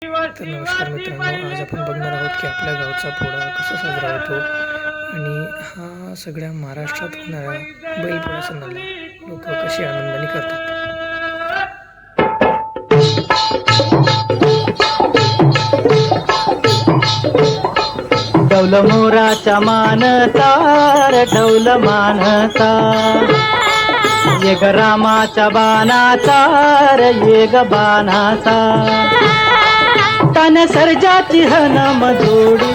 तर नमस्कार मित्रांनो, आज आपण बघणार आहोत की आपल्या गावचा पोळा कसा साजरा होतो आणि हा सगळ्या महाराष्ट्रात होणाऱ्या बैलपोळा सणाला लोक कशी आनंदाने करतात. डौल मोराच्या मानता डौल मानता ये ग रामाच्या बाणाचा ये ग बाणाचा तन सर्जाची हनम जोडी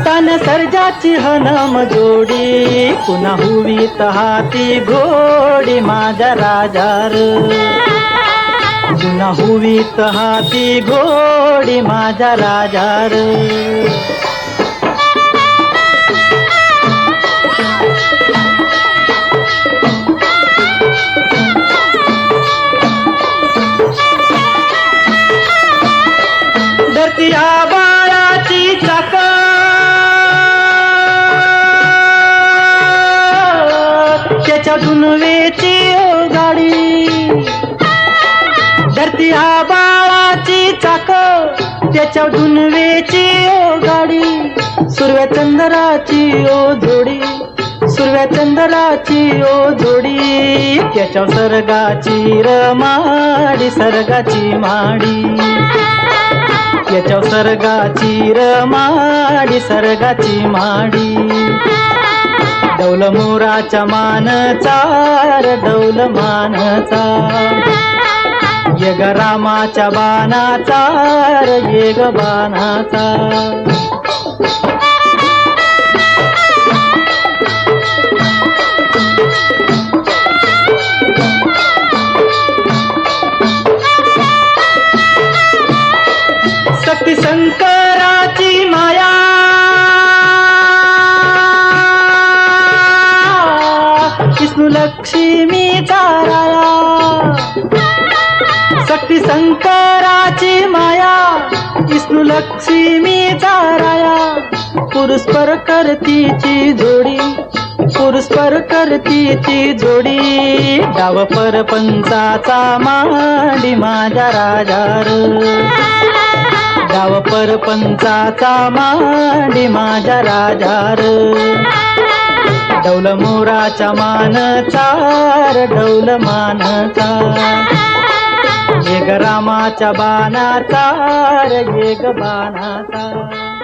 तन सर्जाची हनम जोडी पुन्हा हुवीत हाती घोडी माझ्या राजार पुन्हा हुवीत हाती घोडी माझ्या राजार धरतीया बाळाची चाक त्याच्या दुनवेची गाडी धरतीया बाळाची चाक त्याच्या दुनवेची गाडी सुरव्या चंद्राची ओ जोडी सुरव्या चंद्राची ओ जोडी त्याच्या सर्गाची रमाडी सर्गाची माडी याच्या सर्गाची रमाडी सर्गाची माडी डौल मोराच्या मानचा डौल मानचा ये ग रामाच्या बाणाचा ये ग बाणाचा शक्ती शंकराची माया विष्णू लक्ष्मीचा राया शक्ती शंकराची माया विष्णू लक्ष्मीचा राया पुरुषपर करतीची जोडी पुरुषपर करतीची जोडी डाव परपंचाचा मांडी माझ्या राजार डाव परपंचाचा मांडी माझ्या राजार डौल मोराच्या मानचा डौल मानचा ये ग रामाच्या बाणाचा ये ग बाणाचा